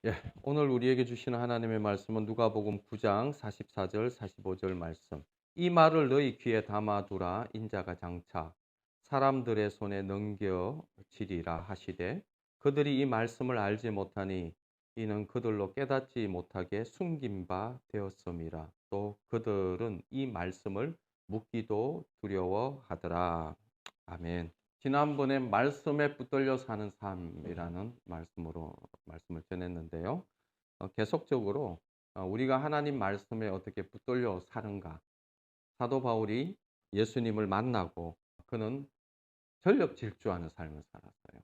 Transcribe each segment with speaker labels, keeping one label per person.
Speaker 1: 예, 오늘 우리에게 주시는 하나님의 말씀은 누가복음 9장 44절 45절 말씀. 이 말을 너희 귀에 담아두라. 인자가 장차 사람들의 손에 넘겨지리라 하시되 그들이 이 말씀을 알지 못하니 이는 그들로 깨닫지 못하게 숨긴 바 되었음이라. 또 그들은 이 말씀을 묻기도 두려워하더라. 아멘. 지난번에 말씀에 붙들려 사는 삶이라는 말씀을 전했는데요. 계속적으로 우리가 하나님 말씀에 어떻게 붙들려 사는가. 사도 바울이 예수님을 만나고 그는 전력 질주하는 삶을 살았어요.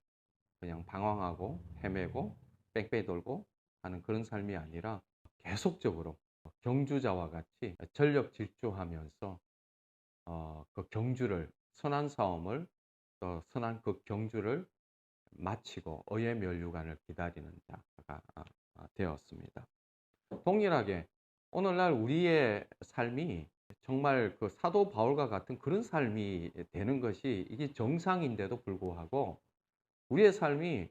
Speaker 1: 그냥 방황하고 헤매고 뺑뺑이 돌고 하는 그런 삶이 아니라 계속적으로 경주자와 같이 전력 질주하면서 그 경주를 선한 싸움을 또 선한 그 경주를 마치고 의의 면류관을 기다리는 자가 되었습니다. 동일하게 오늘날 우리의 삶이 정말 그 사도 바울과 같은 그런 삶이 되는 것이 이게 정상인데도 불구하고 우리의 삶이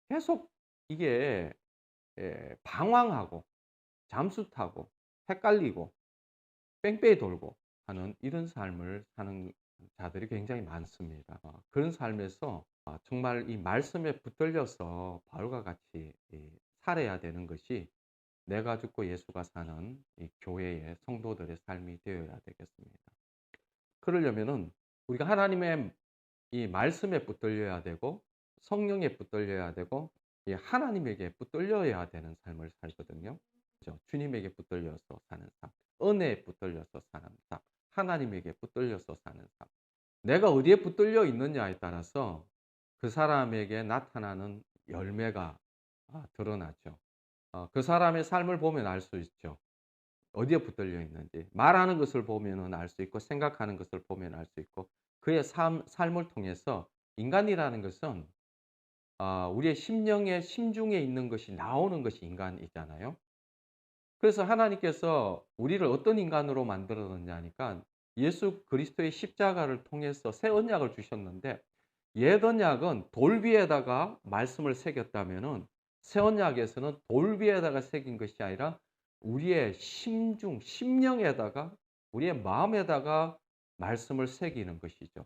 Speaker 1: 계속 이게 방황하고 잠수 타고 헷갈리고 뺑뺑이 돌고 하는 이런 삶을 사는 자들이 굉장히 많습니다. 그런 삶에서 정말 이 말씀에 붙들려서 바울과 같이 살아야 되는 것이 내가 죽고 예수가 사는 이 교회의 성도들의 삶이 되어야 되겠습니다. 그러려면은 우리가 하나님의 이 말씀에 붙들려야 되고 성령에 붙들려야 되고 이 하나님에게 붙들려야 되는 삶을 살거든요. 그죠? 주님에게 붙들려서 사는 삶, 은혜에 붙들려서 사는 삶, 하나님에게 붙들려서 사는 삶. 내가 어디에 붙들려 있느냐에 따라서 그 사람에게 나타나는 열매가 드러나죠. 그 사람의 삶을 보면 알 수 있죠. 어디에 붙들려 있는지. 말하는 것을 보면은 알 수 있고 생각하는 것을 보면 알 수 있고 그의 삶을 통해서 인간이라는 것은 우리의 심령의 심중에 있는 것이 나오는 것이 인간이잖아요. 그래서 하나님께서 우리를 어떤 인간으로 만들었느냐 하니까 예수 그리스도의 십자가를 통해서 새 언약을 주셨는데 옛 언약은 돌 위에다가 말씀을 새겼다면은 새 언약에서는 돌 위에다가 새긴 것이 아니라 우리의 심중, 심령에다가 우리의 마음에다가 말씀을 새기는 것이죠.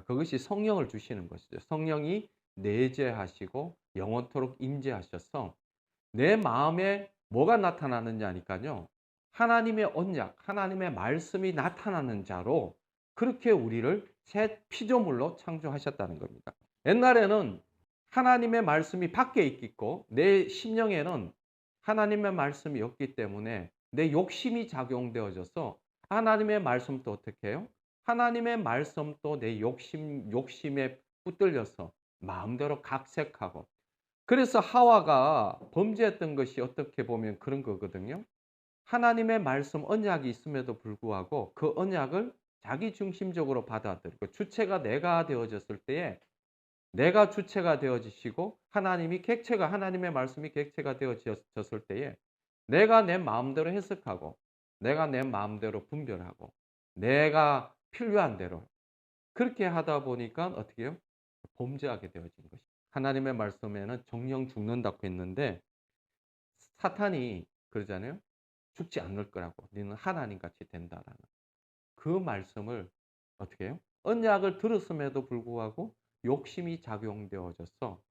Speaker 1: 그것이 성령을 주시는 것이죠. 성령이 내재하시고 영원토록 임재하셔서 내 마음에 뭐가 나타나느냐니까요. 하나님의 언약, 하나님의 말씀이 나타나는 자로 그렇게 우리를 새 피조물로 창조하셨다는 겁니다. 옛날에는 하나님의 말씀이 밖에 있고 내 심령에는 하나님의 말씀이 없기 때문에 내 욕심이 작용되어져서 하나님의 말씀도 어떻게 해요? 하나님의 말씀도 내 욕심에 붙들려서 마음대로 각색하고 그래서 하와가 범죄했던 것이 어떻게 보면 그런 거거든요. 하나님의 말씀 언약이 있음에도 불구하고 그 언약을 자기 중심적으로 받아들이고 주체가 내가 되어졌을 때에 내가 주체가 되어지시고 하나님의 말씀이 객체가 되어졌을 때에 내가 내 마음대로 해석하고 내가 내 마음대로 분별하고 내가 필요한 대로 그렇게 하다 보니까 어떻게 해요? 범죄하게 되어진 것이. 하나님의 말씀에는 정령 죽는다고 했는데 사탄이 그러잖아요. 죽지 않을 거라고. 너는 하나님같이 된다라는. 그 말씀을 어떻게 해요? 언약을 들었음에도 불구하고 욕심이 작용되어져서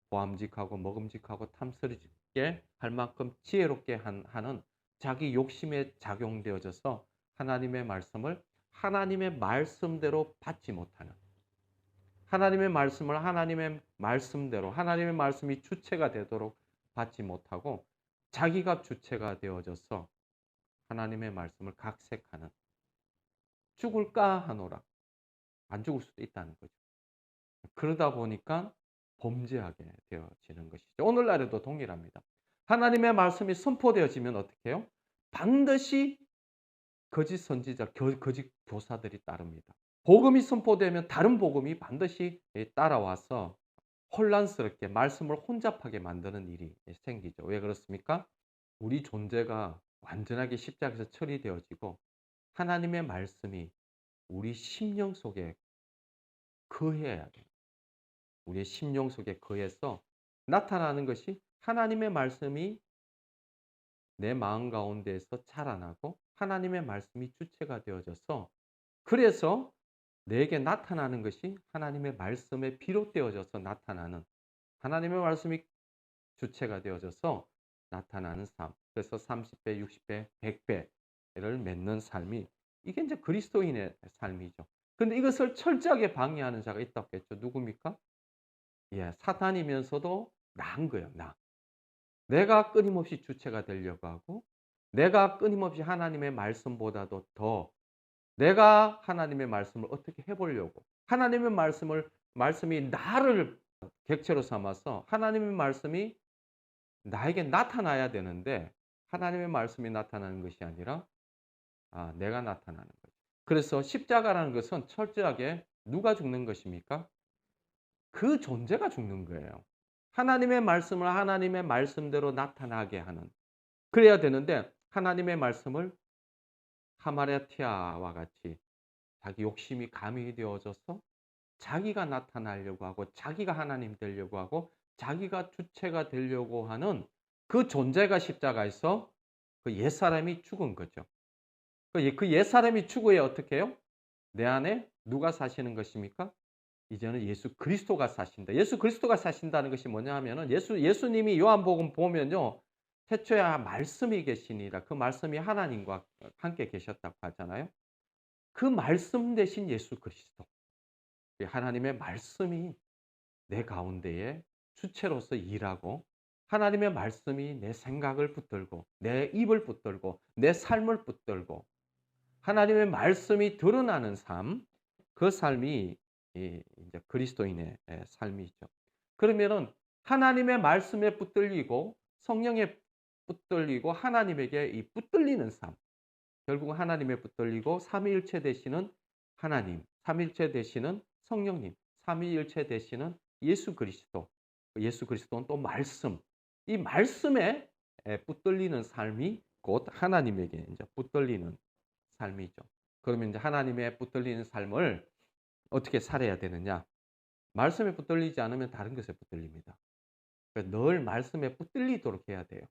Speaker 1: 보암직하고 먹음직하고 탐스럽게 할 만큼 지혜롭게 하는 자기 욕심에 작용되어져서 하나님의 말씀을 하나님의 말씀대로 받지 못하는 하나님의 말씀을 하나님의 말씀대로 하나님의 말씀이 주체가 되도록 받지 못하고 자기가 주체가 되어져서 하나님의 말씀을 각색하는 죽을까 하노라. 안 죽을 수도 있다는 거죠. 그러다 보니까 범죄하게 되어지는 것이죠. 오늘날에도 동일합니다. 하나님의 말씀이 선포되어지면 어떻게 해요? 반드시 거짓 선지자, 거짓 교사들이 따릅니다. 복음이 선포되면 다른 복음이 반드시 따라와서 혼란스럽게 말씀을 혼잡하게 만드는 일이 생기죠. 왜 그렇습니까? 우리 존재가 완전하게 십자가에서 처리되어지고 하나님의 말씀이 우리 심령 속에 거해야 돼요. 우리의 심령 속에 거해서 나타나는 것이 하나님의 말씀이 내 마음 가운데에서 자라나고 하나님의 말씀이 주체가 되어져서 그래서 내게 나타나는 것이 하나님의 말씀에 비롯되어져서 나타나는 하나님의 말씀이 주체가 되어져서 나타나는 삶. 그래서 30배, 60배, 100배를 맺는 삶이 이게 이제 그리스도인의 삶이죠. 근데 이것을 철저하게 방해하는 자가 있다고 했죠. 누굽니까? 예, 사탄이면서도 나인 거예요. 나. 내가 끊임없이 주체가 되려고 하고 내가 끊임없이 하나님의 말씀보다도 더 내가 하나님의 말씀을 어떻게 해보려고 하나님의 말씀이 나를 객체로 삼아서 하나님의 말씀이 나에게 나타나야 되는데 하나님의 말씀이 나타나는 것이 아니라 내가 나타나는 거죠. 그래서 십자가라는 것은 철저하게 누가 죽는 것입니까? 그 존재가 죽는 거예요. 하나님의 말씀을 하나님의 말씀대로 나타나게 하는 그래야 되는데 하나님의 말씀을 하마랴티아와 같이 자기 욕심이 가미이 되어져서 자기가 나타나려고 하고 자기가 하나님 되려고 하고 자기가 주체가 되려고 하는 그 존재가 십자가에서 그 옛사람이 죽은 거죠. 그 옛사람이 죽어야 어떻게 해요? 내 안에 누가 사시는 것입니까? 이제는 예수 그리스도가 사신다. 예수 그리스도가 사신다는 것이 뭐냐 하면은 예수님이 요한복음 보면요. 태초에 말씀이 계시니라. 그 말씀이 하나님과 함께 계셨다고 하잖아요. 그 말씀 대신 예수 그리스도. 하나님의 말씀이 내 가운데에 주체로서 일하고 하나님의 말씀이 내 생각을 붙들고 내 입을 붙들고 내 삶을 붙들고 하나님의 말씀이 드러나는 삶, 그 삶이 이제 그리스도인의 삶이죠. 그러면은 하나님의 말씀에 붙들리고 성령에 붙들리고 하나님에게 이 붙들리는 삶, 결국은 하나님에 붙들리고 삼위일체 되시는 하나님, 삼위일체 되시는 성령님, 삼위일체 되시는 예수 그리스도, 예수 그리스도는 또 말씀, 이 말씀에 붙들리는 삶이 곧 하나님에게 이제 붙들리는 삶이죠. 그러면 이제 하나님의 붙들리는 삶을 어떻게 살아야 되느냐? 말씀에 붙들리지 않으면 다른 것에 붙들립니다. 그러니까 늘 말씀에 붙들리도록 해야 돼요.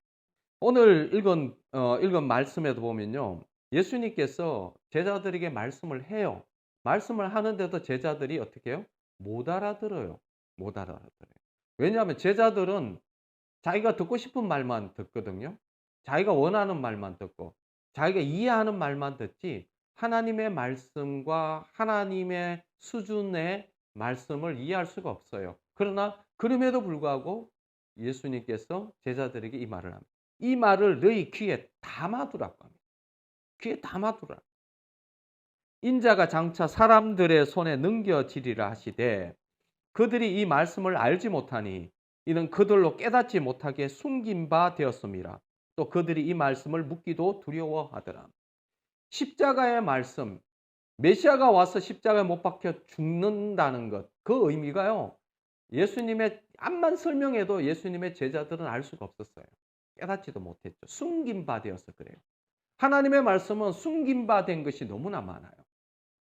Speaker 1: 오늘 읽은 말씀에도 보면요. 예수님께서 제자들에게 말씀을 해요. 말씀을 하는데도 제자들이 어떻게 해요? 못 알아들어요. 못 알아들어요. 왜냐하면 제자들은 자기가 듣고 싶은 말만 듣거든요. 자기가 원하는 말만 듣고 자기가 이해하는 말만 듣지 하나님의 말씀과 하나님의 수준의 말씀을 이해할 수가 없어요. 그러나 그럼에도 불구하고 예수님께서 제자들에게 이 말을 합니다. 이 말을 너희 귀에 담아두라고 합니다. 귀에 담아두라. 인자가 장차 사람들의 손에 넘겨지리라 하시되 그들이 이 말씀을 알지 못하니 이는 그들로 깨닫지 못하게 숨긴 바 되었습니다. 또 그들이 이 말씀을 묻기도 두려워하더라. 십자가의 말씀, 메시아가 와서 십자가에 못 박혀 죽는다는 것, 그 의미가요. 예수님의 암만 설명해도 예수님의 제자들은 알 수가 없었어요. 깨닫지도 못했죠. 숨긴 바 되어서 그래요. 하나님의 말씀은 숨긴 바 된 것이 너무나 많아요.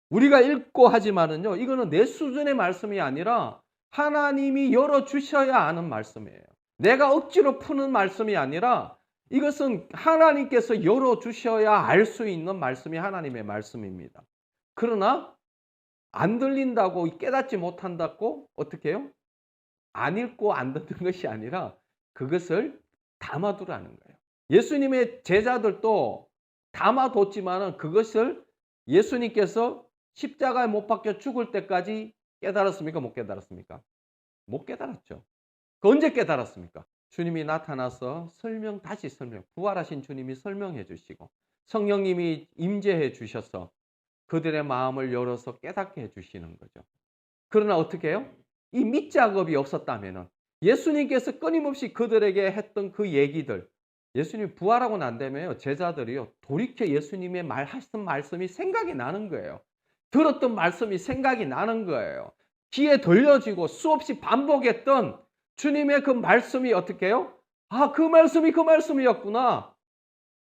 Speaker 1: 우리가 읽고 하지만은요, 이거는 내 수준의 말씀이 아니라 하나님이 열어주셔야 아는 말씀이에요. 내가 억지로 푸는 말씀이 아니라 이것은 하나님께서 열어주셔야 알 수 있는 말씀이 하나님의 말씀입니다. 그러나 안 들린다고 깨닫지 못한다고 어떻게 해요? 안 읽고 안 듣는 것이 아니라 그것을 담아두라는 거예요. 예수님의 제자들도 담아뒀지만은 그것을 예수님께서 십자가에 못 박혀 죽을 때까지 깨달았습니까? 못 깨달았습니까? 못 깨달았죠. 그 언제 깨달았습니까? 주님이 나타나서 다시 설명, 부활하신 주님이 설명해 주시고 성령님이 임재해 주셔서 그들의 마음을 열어서 깨닫게 해 주시는 거죠. 그러나 어떻게 해요? 이 밑작업이 없었다면은 예수님께서 끊임없이 그들에게 했던 그 얘기들, 예수님이 부활하고 난 다음에요, 제자들이요, 돌이켜 예수님의 하신 말씀이 생각이 나는 거예요. 들었던 말씀이 생각이 나는 거예요. 귀에 들려지고 수없이 반복했던 주님의 그 말씀이 어떻게 해요? 그 말씀이 그 말씀이었구나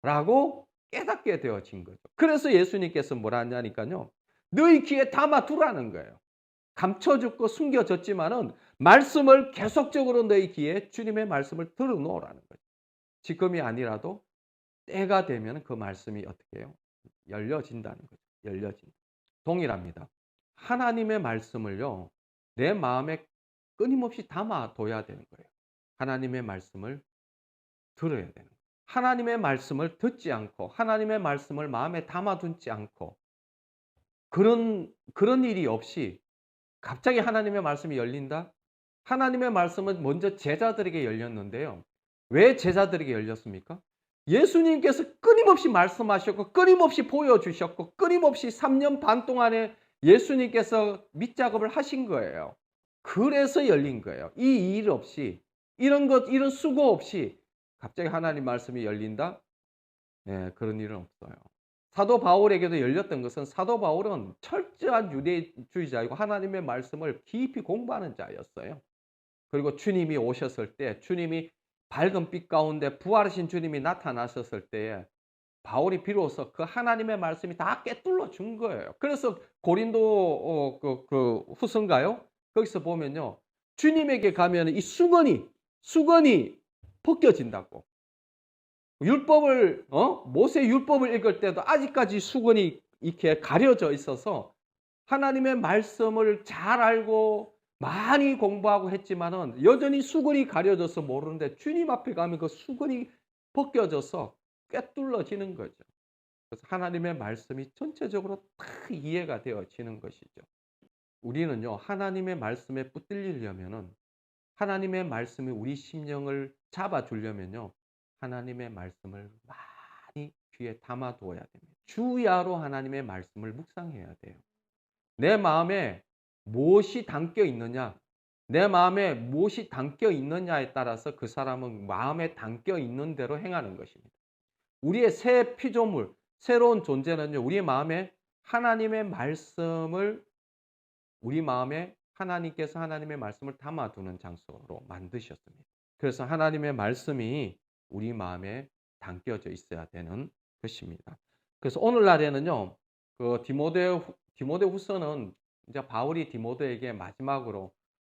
Speaker 1: 라고 깨닫게 되어진 거죠. 그래서 예수님께서 뭐라 하냐니까요. 너희 귀에 담아두라는 거예요. 감춰졌고 숨겨졌지만은 말씀을 계속적으로 너희 귀에 주님의 말씀을 들어 놓으라는 거죠. 지금이 아니라도 때가 되면 그 말씀이 어떻게 해요? 열려진다는 거죠. 열려진다. 동일합니다. 하나님의 말씀을요. 내 마음에 끊임없이 담아둬야 되는 거예요. 하나님의 말씀을 들어야 되는 거예요. 하나님의 말씀을 듣지 않고 하나님의 말씀을 마음에 담아두지 않고 그런 일이 없이 갑자기 하나님의 말씀이 열린다? 하나님의 말씀은 먼저 제자들에게 열렸는데요. 왜 제자들에게 열렸습니까? 예수님께서 끊임없이 말씀하셨고 끊임없이 보여주셨고 끊임없이 3년 반 동안에 예수님께서 밑작업을 하신 거예요. 그래서 열린 거예요. 이 일 없이 이런 수고 없이 갑자기 하나님 말씀이 열린다? 네, 그런 일은 없어요. 사도 바울에게도 열렸던 것은 사도 바울은 철저한 유대주의자이고 하나님의 말씀을 깊이 공부하는 자였어요. 그리고 주님이 오셨을 때 주님이 밝은 빛 가운데 부활하신 주님이 나타나셨을 때에 바울이 비로소 그 하나님의 말씀이 다 꿰뚫어 준 거예요. 그래서 고린도 후서인가요? 거기서 보면요. 주님에게 가면 이 수건이 벗겨진다고. 율법을 모세 율법을 읽을 때도 아직까지 수건이 이렇게 가려져 있어서 하나님의 말씀을 잘 알고 많이 공부하고 했지만은 여전히 수건이 가려져서 모르는데 주님 앞에 가면 그 수건이 벗겨져서 꿰뚫러지는 거죠. 그래서 하나님의 말씀이 전체적으로 다 이해가 되어지는 것이죠. 우리는요, 하나님의 말씀에 붙들리려면은 하나님의 말씀이 우리 심령을 잡아주려면요, 하나님의 말씀을 많이 귀에 담아두어야 됩니다. 주야로 하나님의 말씀을 묵상해야 돼요. 내 마음에 무엇이 담겨 있느냐, 내 마음에 무엇이 담겨 있느냐에 따라서 그 사람은 마음에 담겨 있는 대로 행하는 것입니다. 우리의 새 피조물, 새로운 존재는요, 우리 마음에 하나님의 말씀을 우리 마음에 하나님께서 하나님의 말씀을 담아두는 장소로 만드셨습니다. 그래서 하나님의 말씀이 우리 마음에 담겨져 있어야 되는 것입니다. 그래서 오늘날에는요, 그 디모데후서는 이제 바울이 디모데에게 마지막으로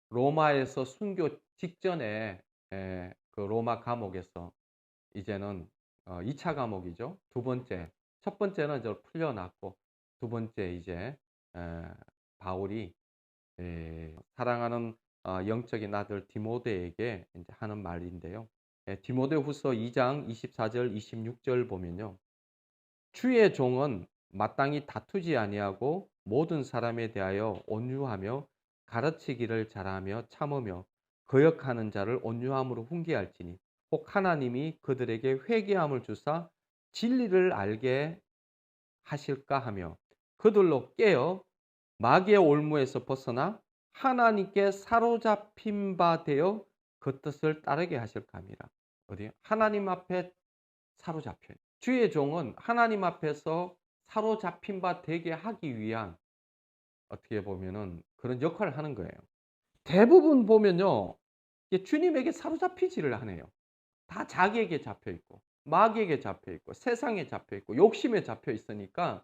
Speaker 1: 로마에서 순교 직전에 그 로마 감옥에서 이제는 2차 감옥이죠. 두 번째, 첫 번째는 이제 풀려났고 두 번째 이제 바울이 사랑하는 영적인 아들 디모데에게 이제 하는 말인데요. 디모데후서 2장 24절 26절 보면요. 주의 종은 마땅히 다투지 아니하고 모든 사람에 대하여 온유하며 가르치기를 잘하며 참으며 거역하는 자를 온유함으로 훈계할지니 혹 하나님이 그들에게 회개함을 주사 진리를 알게 하실까 하며 그들로 깨어 마귀의 올무에서 벗어나 하나님께 사로잡힌 바 되어 그 뜻을 따르게 하실까 함이라. 어디요? 하나님 앞에 사로잡혀요. 주의 종은 하나님 앞에서 사로잡힌 바 되게 하기 위한 어떻게 보면은 그런 역할을 하는 거예요. 대부분 보면요. 주님에게 사로잡히지를 않아요. 다 자기에게 잡혀 있고 마귀에게 잡혀 있고 세상에 잡혀 있고 욕심에 잡혀 있으니까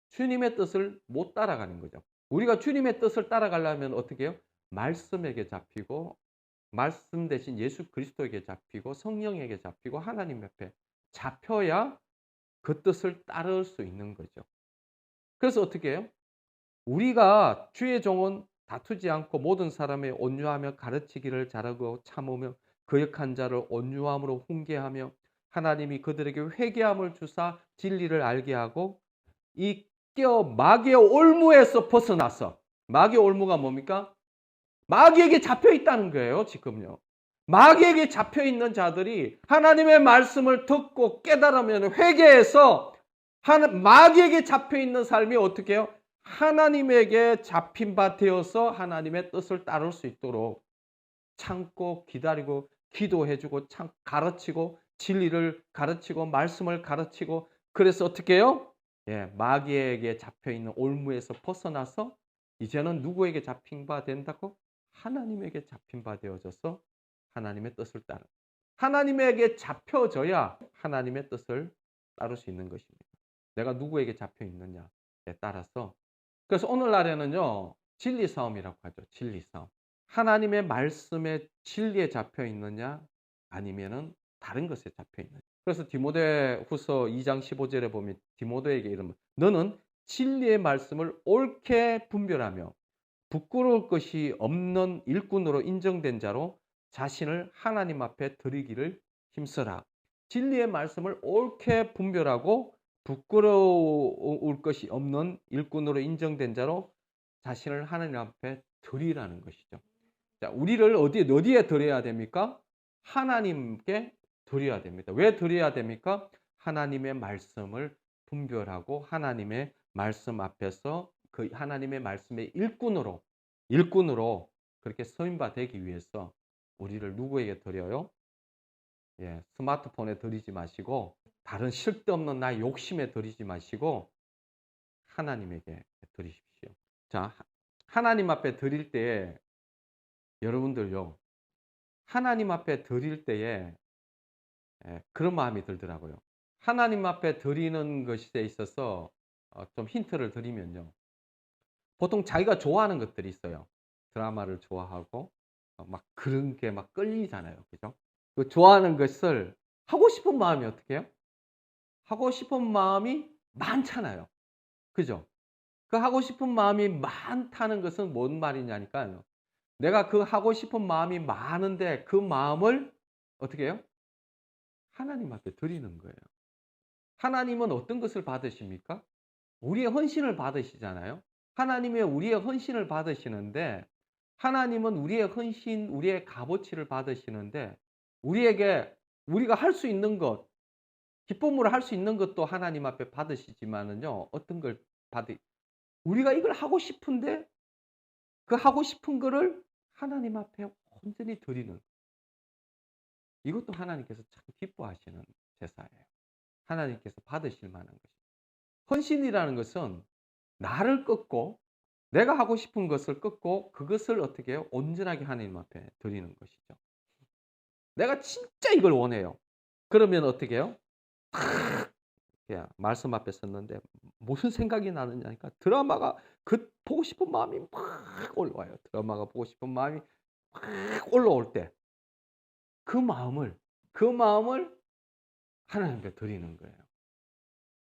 Speaker 1: 주님의 뜻을 못 따라가는 거죠. 우리가 주님의 뜻을 따라가려면 어떻게 해요? 말씀에게 잡히고 말씀 대신 예수 그리스도에게 잡히고 성령에게 잡히고 하나님 옆에 잡혀야 그 뜻을 따를 수 있는 거죠. 그래서 어떻게 해요? 우리가 주의 종은 다투지 않고 모든 사람의 온유하며 가르치기를 잘하고 참으며 거역한 자를 온유함으로 훈계하며 하나님이 그들에게 회개함을 주사 진리를 알게 하고 이 마귀의 올무에서 벗어나서 마귀의 올무가 뭡니까? 마귀에게 잡혀 있다는 거예요, 지금요. 마귀에게 잡혀 있는 자들이 하나님의 말씀을 듣고 깨달으면 회개해서 마귀에게 잡혀 있는 삶이 어떻게 해요? 하나님에게 잡힌 바 되어서 하나님의 뜻을 따를 수 있도록 참고 기다리고 기도해주고 가르치고 진리를 가르치고 말씀을 가르치고 그래서 어떻게 해요? 마귀에게 잡혀 있는 올무에서 벗어나서 이제는 누구에게 잡힌 바 된다고? 하나님에게 잡힌 바 되어져서 하나님의 뜻을 따르. 하나님에게 잡혀져야 하나님의 뜻을 따를 수 있는 것입니다. 내가 누구에게 잡혀 있느냐에 따라서. 그래서 오늘날에는요, 진리 싸움이라고 하죠. 진리 싸움. 하나님의 말씀에 진리에 잡혀 있느냐 아니면은 다른 것에 잡혀 있느냐. 그래서 디모데후서 2장 15절에 보면 디모데에게 이르면 너는 진리의 말씀을 옳게 분별하며 부끄러울 것이 없는 일꾼으로 인정된 자로 자신을 하나님 앞에 드리기를 힘써라. 진리의 말씀을 옳게 분별하고 부끄러울 것이 없는 일꾼으로 인정된 자로 자신을 하나님 앞에 드리라는 것이죠. 자, 우리를 어디에 드려야 됩니까? 하나님께 드려야 됩니다. 왜 드려야 됩니까? 하나님의 말씀을 분별하고 하나님의 말씀 앞에서 그 하나님의 말씀의 일꾼으로 그렇게 서임바 되기 위해서 우리를 누구에게 드려요? 예, 스마트폰에 드리지 마시고 다른 쓸데없는 나의 욕심에 드리지 마시고 하나님에게 드리십시오. 자, 하나님 앞에 드릴 때에 여러분들요. 하나님 앞에 드릴 때에 그런 마음이 들더라고요. 하나님 앞에 드리는 것에 있어서 좀 힌트를 드리면요. 보통 자기가 좋아하는 것들이 있어요. 드라마를 좋아하고 막 그런 게 막 끌리잖아요. 그죠? 그 좋아하는 것을 하고 싶은 마음이 어떻게 해요? 하고 싶은 마음이 많잖아요. 그죠? 그 하고 싶은 마음이 많다는 것은 뭔 말이냐니까요. 내가 그 하고 싶은 마음이 많은데 그 마음을 어떻게 해요? 하나님 앞에 드리는 거예요. 하나님은 어떤 것을 받으십니까? 우리의 헌신을 받으시잖아요. 하나님의 우리의 헌신을 받으시는데 하나님은 우리의 헌신, 우리의 값어치를 받으시는데 우리에게 우리가 할 수 있는 것, 기쁨으로 할 수 있는 것도 하나님 앞에 받으시지만은요. 어떤 걸 받으 우리가 이걸 하고 싶은데 그 하고 싶은 거를 하나님 앞에 온전히 드리는 이것도 하나님께서 참 기뻐하시는 제사예요. 하나님께서 받으실 만한 것입니다. 헌신이라는 것은 나를 꺾고 내가 하고 싶은 것을 꺾고 그것을 어떻게 해요? 온전하게 하나님 앞에 드리는 것이죠. 내가 진짜 이걸 원해요. 그러면 어떻게 해요? 탁 말씀 앞에 섰는데 무슨 생각이 나느냐니까 드라마가 그 보고 싶은 마음이 막 올라와요. 드라마가 보고 싶은 마음이 막 올라올 때 그 마음을 하나님께 드리는 거예요.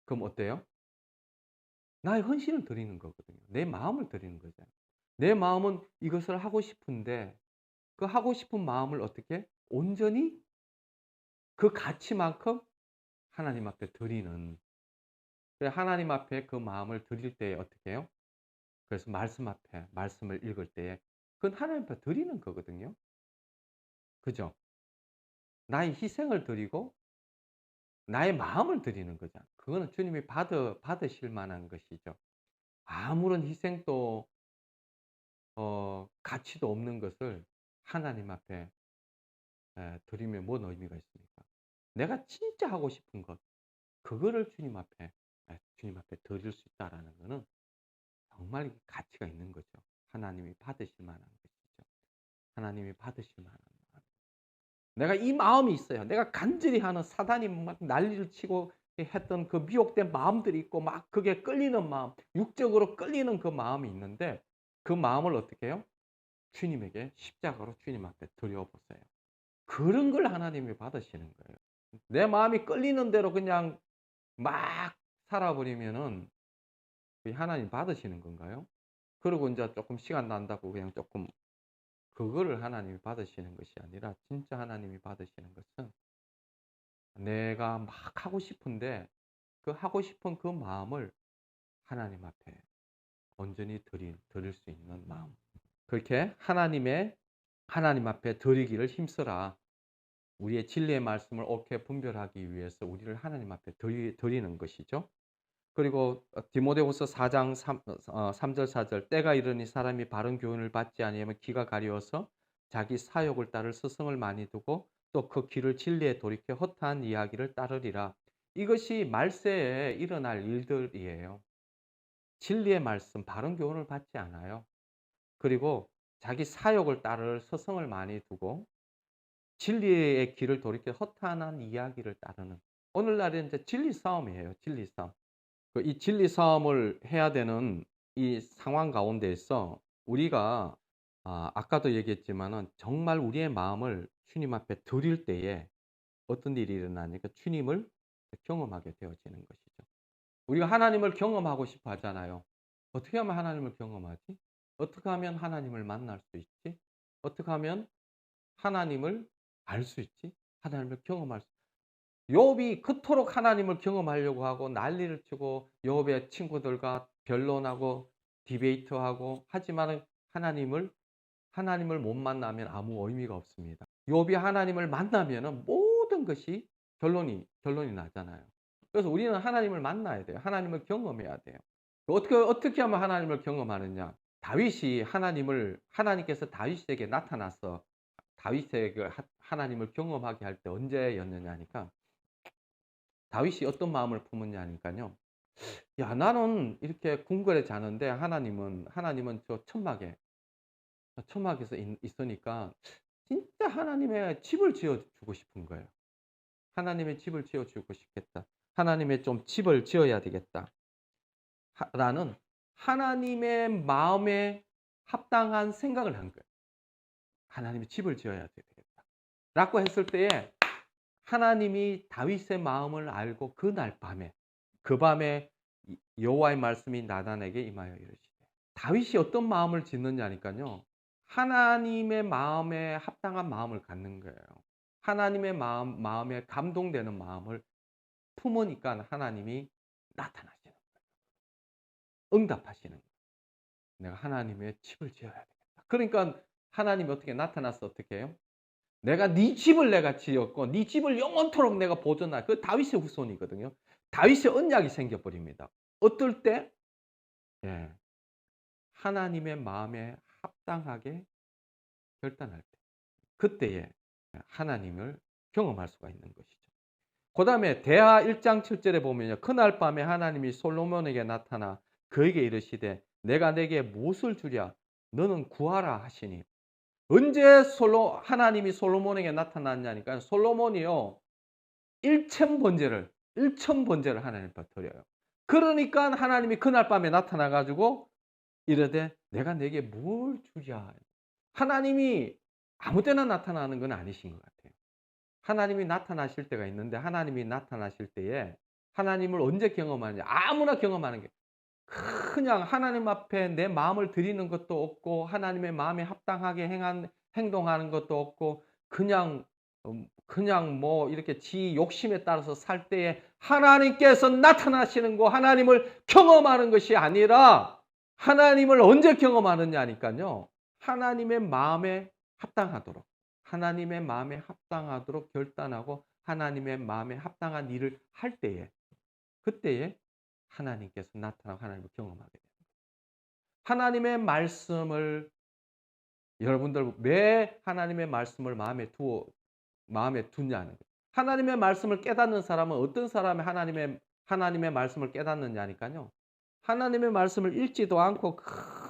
Speaker 1: 그럼 어때요? 나의 헌신을 드리는 거거든요. 내 마음을 드리는 거잖아요. 내 마음은 이것을 하고 싶은데 그 하고 싶은 마음을 어떻게 온전히 그 가치만큼 하나님 앞에 드리는 하나님 앞에 그 마음을 드릴 때에 어떻게 해요? 그래서 말씀 앞에 말씀을 읽을 때에 그건 하나님 앞에 드리는 거거든요. 그죠? 나의 희생을 드리고 나의 마음을 드리는 거잖아. 그거는 주님이 받으실 만한 것이죠. 아무런 희생도 가치도 없는 것을 하나님 앞에 드리면 뭔 의미가 있습니까? 내가 진짜 하고 싶은 것 그거를 주님 앞에 드릴 수 있다라는 거는 정말 가치가 있는 거죠. 하나님이 받으실 만한 것이죠. 하나님이 받으실 만한 마음. 내가 이 마음이 있어요. 내가 간절히 하는 사단이 막 난리를 치고 했던 그 미혹된 마음들이 있고 막 그게 끌리는 마음, 육적으로 끌리는 그 마음이 있는데 그 마음을 어떻게 해요? 주님에게 십자가로 주님 앞에 드려보세요. 그런 걸 하나님이 받으시는 거예요. 내 마음이 끌리는 대로 그냥 막 살아버리면은 하나님 받으시는 건가요? 그러고 이제 조금 시간 난다고 그냥 조금 그거를 하나님이 받으시는 것이 아니라 진짜 하나님이 받으시는 것은 내가 막 하고 싶은데 그 하고 싶은 그 마음을 하나님 앞에 온전히 드릴 수 있는 마음. 그렇게 하나님 앞에 드리기를 힘써라. 우리의 진리의 말씀을 옳게 분별하기 위해서 우리를 하나님 앞에 드리는 것이죠. 그리고 디모데후서 4장 3절 4절 때가 이르니 사람이 바른 교훈을 받지 아니하면 귀가 가려워서 자기 사욕을 따를 스승을 많이 두고 또 그 귀를 진리에 돌이켜 허탄 이야기를 따르리라. 이것이 말세에 일어날 일들이에요. 진리의 말씀, 바른 교훈을 받지 않아요. 그리고 자기 사욕을 따를 스승을 많이 두고 진리의 길을 돌이켜 허탄한 이야기를 따르는 오늘날에 이제 진리 싸움이에요. 진리 싸움. 이 진리 싸움을 해야 되는 이 상황 가운데에서 우리가 아까도 얘기했지만은 정말 우리의 마음을 주님 앞에 드릴 때에 어떤 일이 일어나니까 주님을 경험하게 되어지는 것이죠. 우리가 하나님을 경험하고 싶어 하잖아요. 어떻게 하면 하나님을 경험하지? 어떻게 하면 하나님을 만날 수 있지? 어떻게 하면 하나님을 알 수 있지? 하나님을 경험할 수 욥이 그토록 하나님을 경험하려고 하고 난리를 치고 욥의 친구들과 변론하고 디베이트하고 하지만은 하나님을 못 만나면 아무 의미가 없습니다. 욥이 하나님을 만나면은 모든 것이 결론이 나잖아요. 그래서 우리는 하나님을 만나야 돼요. 하나님을 경험해야 돼요. 어떻게 하면 하나님을 경험하느냐? 하나님께서 다윗에게 나타나서 다윗에게 하나님을 경험하게 할 때 언제였느냐니까 다윗이 어떤 마음을 품었냐니까요. 야, 나는 이렇게 궁궐에 자는데 하나님은 저 천막에서 있으니까 진짜 하나님의 집을 지어 주고 싶은 거예요. 하나님의 집을 지어 주고 싶겠다. 하나님의 좀 집을 지어야 되겠다. 라는 하나님의 마음에 합당한 생각을 한 거예요. 하나님의 집을 지어야 되겠다. 라고 했을 때에 하나님이 다윗의 마음을 알고 그 밤에 여호와의 말씀이 나단에게 임하여 이르시되 다윗이 어떤 마음을 짓느냐니까요. 하나님의 마음에 합당한 마음을 갖는 거예요. 하나님의 마음에 감동되는 마음을 품으니까 하나님이 나타나시는 거예요. 응답하시는 거예요. 내가 하나님의 집을 지어야 되겠다. 그러니까 하나님이 어떻게 나타나서 어떻게 해요? 네 집을 내가 지었고 네 집을 영원토록 내가 보존할. 그 다윗의 후손이거든요. 다윗의 언약이 생겨버립니다. 어떨 때? 예, 하나님의 마음에 합당하게 결단할 때. 그때에 하나님을 경험할 수가 있는 것이죠. 그 다음에 대하 1장 7절에 보면요. 그날 밤에 하나님이 솔로몬에게 나타나 그에게 이르시되 내가 내게 무엇을 주랴 너는 구하라 하시니. 언제 하나님이 솔로몬에게 나타났냐니까 솔로몬이요 1,000번제를 하나님 앞에 드려요. 그러니까 하나님이 그날 밤에 나타나 가지고 이르되 내가 내게 뭘 주랴. 하나님이 아무 때나 나타나는 건 아니신 것 같아요. 하나님이 나타나실 때가 있는데 하나님이 나타나실 때에 하나님을 언제 경험하느냐. 아무나 경험하는 게 그냥 하나님 앞에 내 마음을 드리는 것도 없고 하나님의 마음에 합당하게 행동하는 것도 없고 그냥 뭐 이렇게 지 욕심에 따라서 살 때에 하나님께서 나타나시는 거 하나님을 경험하는 것이 아니라 하나님을 언제 경험하느냐니까요. 하나님의 마음에 합당하도록 결단하고 하나님의 마음에 합당한 일을 할 때에 그때에 하나님께서 나타나고 하나님을 경험하게 됩니다. 하나님의 말씀을 여러분들 왜 하나님의 말씀을 마음에 두냐는 거예요. 하나님의 말씀을 깨닫는 사람은 어떤 사람이 하나님의 말씀을 깨닫느냐니까요. 하나님의 말씀을 읽지도 않고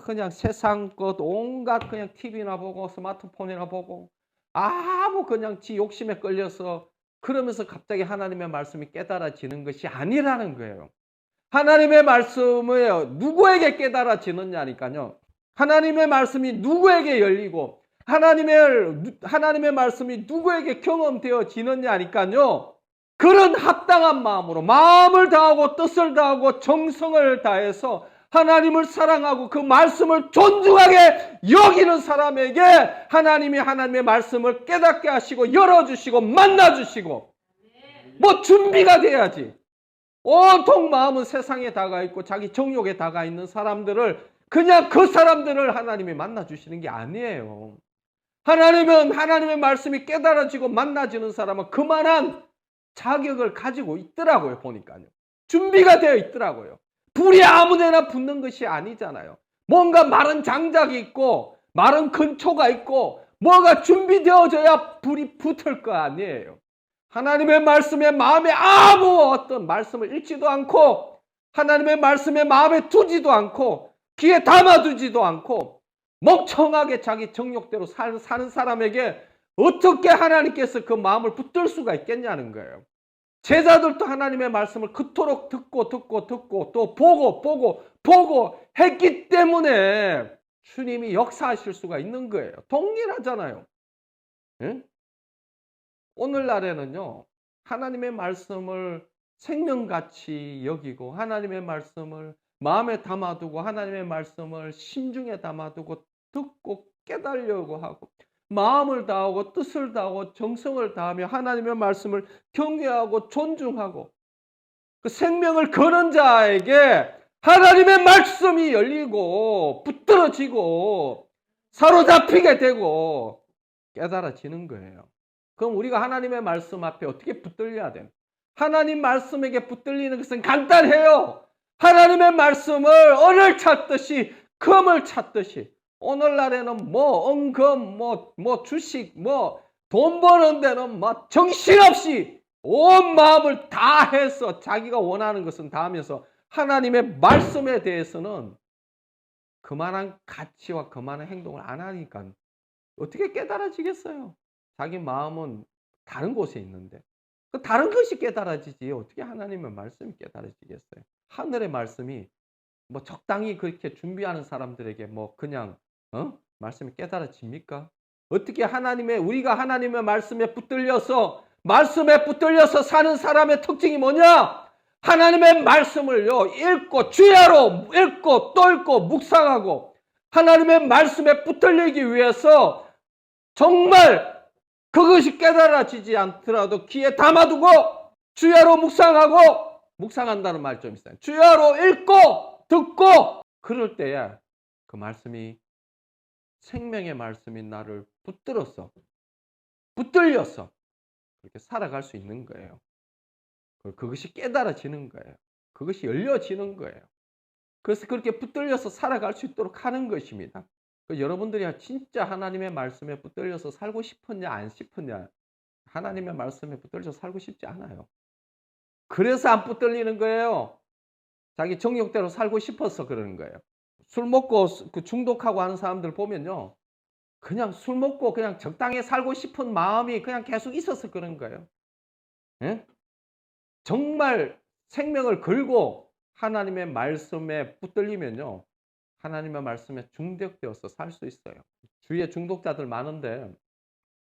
Speaker 1: 그냥 세상 것 온갖 그냥 TV나 보고 스마트폰이나 보고 아무 그냥 지 욕심에 끌려서 그러면서 갑자기 하나님의 말씀이 깨달아지는 것이 아니라는 거예요. 하나님의 말씀을 누구에게 깨달아지느냐니까요. 하나님의 말씀이 누구에게 열리고 하나님의 말씀이 누구에게 경험되어지느냐니까요. 그런 합당한 마음으로 마음을 다하고 뜻을 다하고 정성을 다해서 하나님을 사랑하고 그 말씀을 존중하게 여기는 사람에게 하나님이 하나님의 말씀을 깨닫게 하시고 열어주시고 만나주시고 뭐 준비가 돼야지. 온통 마음은 세상에 다가 있고 자기 정욕에 다가 있는 사람들을 그냥 그 사람들을 하나님이 만나주시는 게 아니에요. 하나님은 하나님의 말씀이 깨달아지고 만나지는 사람은 그만한 자격을 가지고 있더라고요. 보니까요. 준비가 되어 있더라고요. 불이 아무데나 붙는 것이 아니잖아요. 뭔가 마른 장작이 있고 마른 근초가 있고 뭐가 준비되어져야 불이 붙을 거 아니에요. 하나님의 말씀에 마음에 아무 어떤 말씀을 읽지도 않고 하나님의 말씀에 마음에 두지도 않고 귀에 담아두지도 않고 멍청하게 자기 정욕대로 사는 사람에게 어떻게 하나님께서 그 마음을 붙들 수가 있겠냐는 거예요. 제자들도 하나님의 말씀을 그토록 듣고 또 보고 했기 때문에 주님이 역사하실 수가 있는 거예요. 동일하잖아요. 예? 오늘날에는요, 하나님의 말씀을 생명같이 여기고 하나님의 말씀을 마음에 담아두고 하나님의 말씀을 심중에 담아두고 듣고 깨달으려고 하고 마음을 다하고 뜻을 다하고 정성을 다하며 하나님의 말씀을 경외하고 존중하고 그 생명을 거는 자에게 하나님의 말씀이 열리고 붙들어지고 사로잡히게 되고 깨달아지는 거예요. 그럼 우리가 하나님의 말씀 앞에 어떻게 붙들려야 되는? 하나님 말씀에게 붙들리는 것은 간단해요. 하나님의 말씀을 은을 찾듯이 금을 찾듯이 오늘날에는 뭐 은금 뭐 주식 돈 버는 데는 막 정신없이 온 마음을 다해서 자기가 원하는 것은 다 하면서 하나님의 말씀에 대해서는 그만한 가치와 그만한 행동을 안 하니까 어떻게 깨달아지겠어요? 자기 마음은 다른 곳에 있는데 그 다른 것이 깨달아지지 어떻게 하나님의 말씀이 깨달아지겠어요? 하늘의 말씀이 뭐 적당히 그렇게 준비하는 사람들에게 뭐 그냥 말씀이 깨달아집니까? 어떻게 우리가 하나님의 말씀에 붙들려서 사는 사람의 특징이 뭐냐? 하나님의 말씀을요 읽고 주야로 읽고 또 읽고 묵상하고 하나님의 말씀에 붙들리기 위해서 정말 그것이 깨달아지지 않더라도 귀에 담아두고 주야로 묵상한다는 말 좀 있어요. 주야로 읽고 듣고 그럴 때에 그 말씀이 생명의 말씀이 나를 붙들려서 그렇게 살아갈 수 있는 거예요. 그것이 깨달아지는 거예요. 그것이 열려지는 거예요. 그래서 그렇게 붙들려서 살아갈 수 있도록 하는 것입니다. 여러분들이 진짜 하나님의 말씀에 붙들려서 살고 싶었냐 안 싶었냐? 하나님의 말씀에 붙들려서 살고 싶지 않아요. 그래서 안 붙들리는 거예요. 자기 정욕대로 살고 싶어서 그러는 거예요. 술 먹고 중독하고 하는 사람들 보면요. 그냥 술 먹고 그냥 적당히 살고 싶은 마음이 그냥 계속 있어서 그런 거예요. 예? 정말 생명을 걸고 하나님의 말씀에 붙들리면요. 하나님의 말씀에 중독되어서 살 수 있어요. 주위에 중독자들 많은데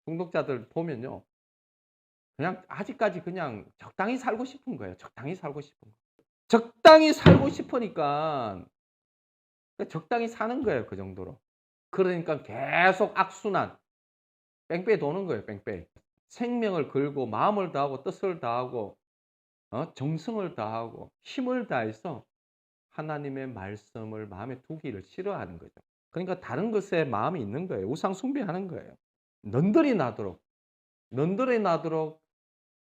Speaker 1: 중독자들 보면요. 그냥 아직까지 그냥 적당히 살고 싶은 거예요. 적당히 살고 싶은 거. 적당히 살고 싶으니까 적당히 사는 거예요. 그 정도로. 그러니까 계속 악순환. 뺑뺑이 도는 거예요. 뺑뺑이. 생명을 걸고 마음을 다하고 뜻을 다하고 정성을 다하고 힘을 다해서 하나님의 말씀을 마음에 두기를 싫어하는 거죠. 그러니까 다른 것에 마음이 있는 거예요. 우상 숭배하는 거예요. 넌들이 나도록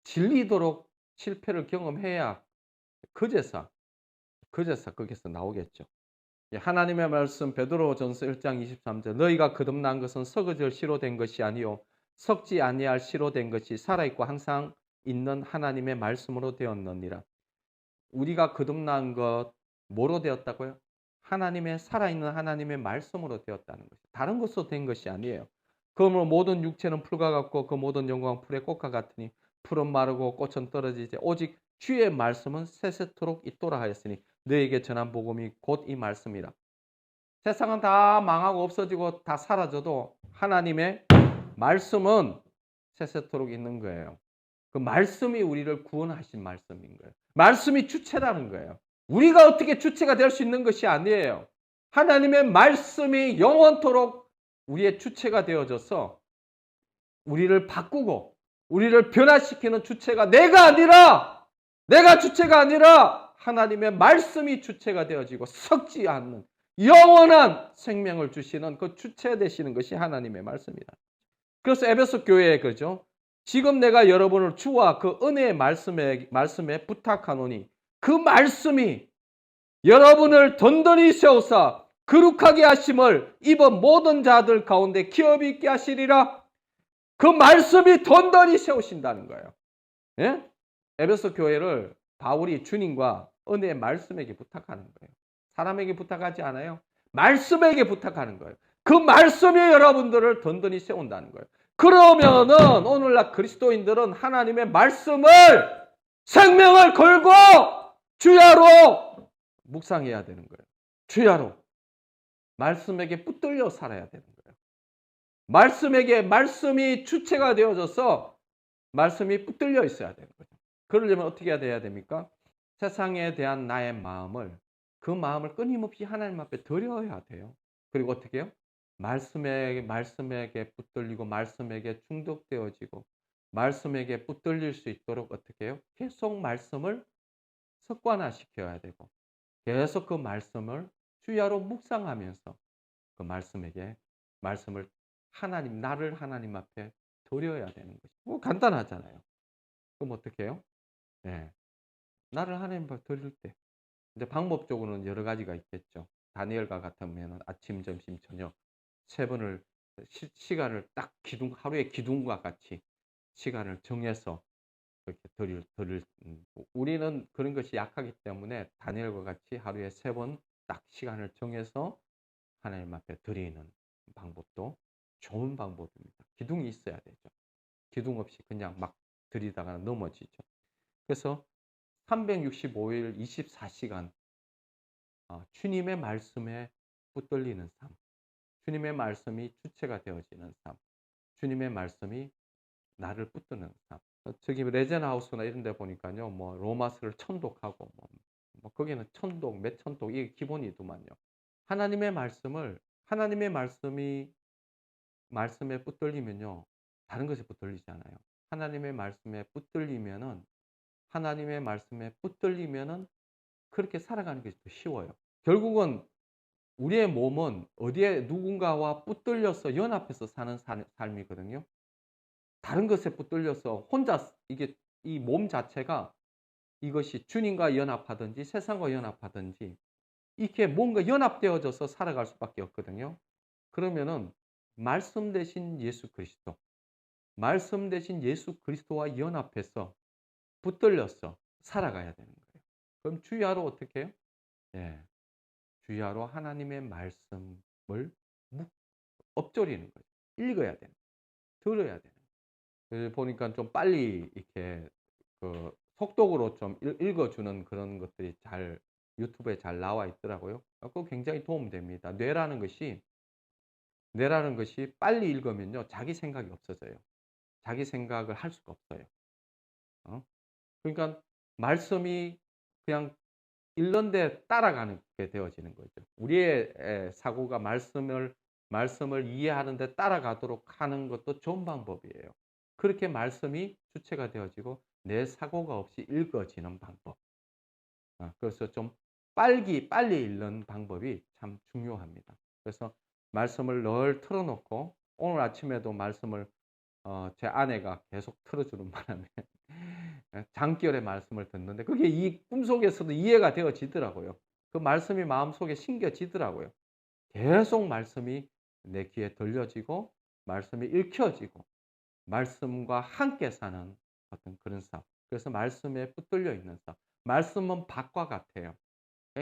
Speaker 1: 질리도록 실패를 경험해야 그제서 거기서 나오겠죠. 하나님의 말씀 베드로전서 1장 23절 너희가 거듭난 것은 썩어질 씨로 된 것이 아니요 썩지 아니할 씨로 된 것이 살아있고 항상 있는 하나님의 말씀으로 되었느니라. 우리가 거듭난 것 뭐로 되었다고요? 살아있는 하나님의 말씀으로 되었다는 것이죠. 다른 것으로 된 것이 아니에요. 그러므로 모든 육체는 풀과 같고 그 모든 영광은 풀의 꽃과 같으니 풀은 마르고 꽃은 떨어지지 오직 주의 말씀은 세세토록 있도라 하였으니 너에게 전한 복음이 곧 이 말씀이라. 세상은 다 망하고 없어지고 다 사라져도 하나님의 말씀은 세세토록 있는 거예요. 그 말씀이 우리를 구원하신 말씀인 거예요. 말씀이 주체라는 거예요. 우리가 어떻게 주체가 될 수 있는 것이 아니에요. 하나님의 말씀이 영원토록 우리의 주체가 되어져서 우리를 바꾸고 우리를 변화시키는 주체가 내가 주체가 아니라 하나님의 말씀이 주체가 되어지고 썩지 않는 영원한 생명을 주시는 그 주체 되시는 것이 하나님의 말씀이다. 그래서 에베소 교회에 그러죠. 지금 내가 여러분을 주와 그 은혜의 말씀에 부탁하노니 그 말씀이 여러분을 든든히 세우사 거룩하게 하심을 입은 모든 자들 가운데 기업이 있게 하시리라. 그 말씀이 든든히 세우신다는 거예요. 예? 에베소 교회를 바울이 주님과 은혜의 말씀에게 부탁하는 거예요. 사람에게 부탁하지 않아요. 말씀에게 부탁하는 거예요. 그 말씀이 여러분들을 든든히 세운다는 거예요. 그러면은 오늘날 그리스도인들은 하나님의 말씀을 생명을 걸고 주야로 묵상해야 되는 거예요. 주야로. 말씀에게 붙들려 살아야 되는 거예요. 말씀이 주체가 되어져서 말씀이 붙들려 있어야 되는 거죠. 그러려면 어떻게 해야 됩니까? 세상에 대한 나의 마음을 그 마음을 끊임없이 하나님 앞에 드려야 돼요. 그리고 어떻게 해요? 말씀에게 붙들리고 말씀에게 중독되어지고 말씀에게 붙들릴 수 있도록 어떻게 해요? 계속 말씀을 습관화시켜야 되고 계속 그 말씀을 주야로 묵상하면서 그 말씀을 나를 하나님 앞에 드려야 되는 거죠. 뭐 간단하잖아요. 그럼 어떻게 해요? 예. 나를 하나님 앞에 드릴 때 이제 방법적으로는 여러 가지가 있겠죠. 다니엘과 같으면 아침, 점심, 저녁 세 번을 시간을 딱 하루의 기둥과 같이 시간을 정해서 그렇게 드릴 우리는 그런 것이 약하기 때문에 다니엘과 같이 하루에 세 번 딱 시간을 정해서 하나님 앞에 드리는 방법도 좋은 방법입니다. 기둥이 있어야 되죠. 기둥 없이 그냥 막 드리다가 넘어지죠. 그래서 365일 24시간 주님의 말씀에 붙들리는 삶, 주님의 말씀이 주체가 되어지는 삶, 주님의 말씀이 나를 붙드는 삶. 저기 레젠하우스나 이런 데 보니까요. 뭐 로마서를 천독하고 거기는 천독, 몇 천독 이게 기본이더만요. 하나님의 말씀에 붙들리면요. 다른 것에 붙들리지 않아요. 하나님의 말씀에 붙들리면은 그렇게 살아가는 게 더 쉬워요. 결국은 우리의 몸은 어디에 누군가와 붙들려서 연합해서 사는 삶이거든요. 다른 것에 붙들려서 혼자 이게 이 몸 자체가 이것이 주님과 연합하든지 세상과 연합하든지 이렇게 뭔가 연합되어져서 살아갈 수밖에 없거든요. 그러면은 말씀 대신 예수 그리스도와 연합해서 붙들려서 살아가야 되는 거예요. 그럼 주야로 어떻게 해요? 예. 주야로 하나님의 말씀을 엎조리는 거죠. 읽어야 되는 거예요. 들어야 되는 거예요. 보니까 좀 빨리 이렇게 그 속독으로 좀 읽어주는 그런 것들이 유튜브에 잘 나와 있더라고요. 그거 굉장히 도움됩니다. 뇌라는 것이 빨리 읽으면요. 자기 생각이 없어져요. 자기 생각을 할 수가 없어요. 어? 그러니까 말씀이 그냥 읽는데 따라가는 게 되어지는 거죠. 우리의 사고가 말씀을 이해하는 데 따라가도록 하는 것도 좋은 방법이에요. 그렇게 말씀이 주체가 되어지고 내 사고가 없이 읽어지는 방법. 그래서 좀 빨리 읽는 방법이 참 중요합니다. 그래서 말씀을 늘 틀어놓고 오늘 아침에도 말씀을 제 아내가 계속 틀어주는 바람에 장결의 말씀을 듣는데 그게 이 꿈속에서도 이해가 되어지더라고요. 그 말씀이 마음속에 심겨지더라고요. 계속 말씀이 내 귀에 들려지고 말씀이 읽혀지고 말씀과 함께 사는 어떤 그런 삶. 그래서 말씀에 붙들려 있는 삶. 말씀은 밥과 같아요.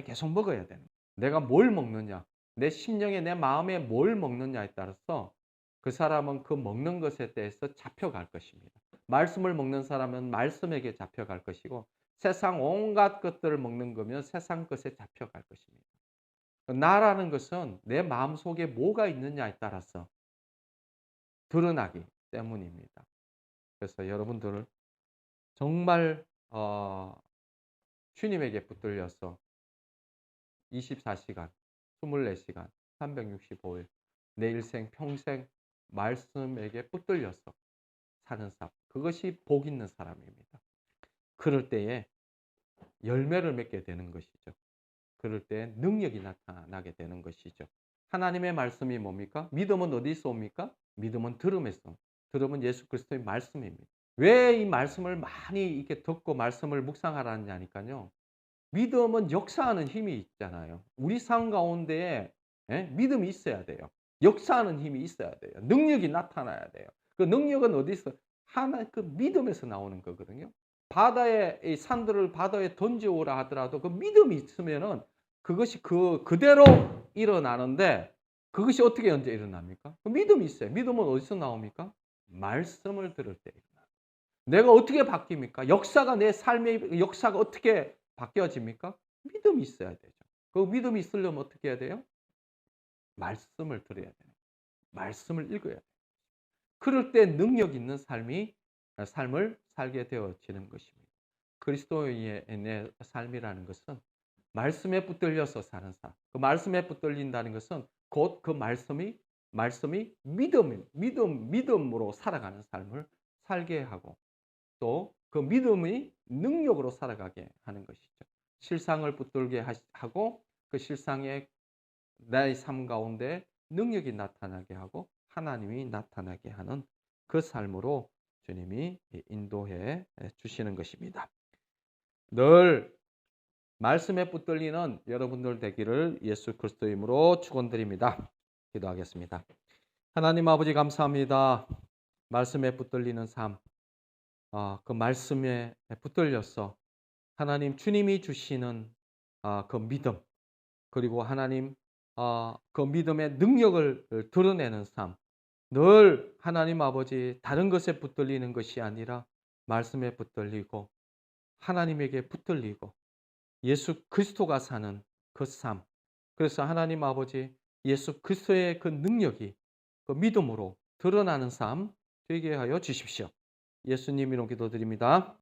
Speaker 1: 계속 먹어야 되는 거예요. 내가 뭘 먹느냐, 내 심령에 내 마음에 뭘 먹느냐에 따라서 그 사람은 그 먹는 것에 대해서 잡혀갈 것입니다. 말씀을 먹는 사람은 말씀에게 잡혀갈 것이고 세상 온갖 것들을 먹는 거면 세상 것에 잡혀갈 것입니다. 나라는 것은 내 마음속에 뭐가 있느냐에 따라서 드러나기 때문입니다. 그래서 여러분들은 정말 주님에게 붙들려서 24시간, 24시간, 365일 내 일생 평생 말씀에게 붙들려서 사는 삶. 그것이 복 있는 사람입니다. 그럴 때에 열매를 맺게 되는 것이죠. 그럴 때 능력이 나타나게 되는 것이죠. 하나님의 말씀이 뭡니까? 믿음은 어디서 옵니까? 믿음은 들음에서. 들음은 예수 그리스도의 말씀입니다. 왜 이 말씀을 많이 이렇게 듣고 말씀을 묵상하라냐니까요. 믿음은 역사하는 힘이 있잖아요. 우리 삶 가운데에 믿음이 있어야 돼요. 역사하는 힘이 있어야 돼요. 능력이 나타나야 돼요. 그 능력은 어디서? 그 믿음에서 나오는 거거든요. 이 산들을 바다에 던져오라 하더라도 그 믿음이 있으면은 그것이 그대로 일어나는데 그것이 어떻게 언제 일어납니까? 그 믿음이 있어요. 믿음은 어디서 나옵니까? 말씀을 들을 때 일어나요. 내가 어떻게 바뀝니까? 내 삶의 역사가 어떻게 바뀌어집니까? 믿음이 있어야 되죠. 그 믿음이 있으려면 어떻게 해야 돼요? 말씀을 들어야 돼요. 말씀을 읽어야 돼요. 그럴 때 능력 있는 삶을 살게 되어지는 것입니다. 그리스도인의 삶이라는 것은 말씀에 붙들려서 사는 삶. 그 말씀에 붙들린다는 것은 곧 그 말씀이 믿음으로 살아가는 삶을 살게 하고 또 그 믿음이 능력으로 살아가게 하는 것이죠. 실상을 붙들게 하고 그 실상에 나의 삶 가운데 능력이 나타나게 하고 하나님이 나타나게 하는 그 삶으로 주님이 인도해 주시는 것입니다. 늘 말씀에 붙들리는 여러분들 되기를 예수 그리스도 이름으로 축원드립니다. 기도하겠습니다. 하나님 아버지 감사합니다. 말씀에 붙들리는 삶, 그 말씀에 붙들려서 하나님 주님이 주시는 그 믿음 그리고 하나님 그 믿음의 능력을 드러내는 삶, 늘 하나님 아버지 다른 것에 붙들리는 것이 아니라 말씀에 붙들리고 하나님에게 붙들리고 예수 그리스도가 사는 그 삶. 그래서 하나님 아버지 예수 그리스도의 그 능력이 그 믿음으로 드러나는 삶 되게 하여 주십시오. 예수님 이름 기도드립니다.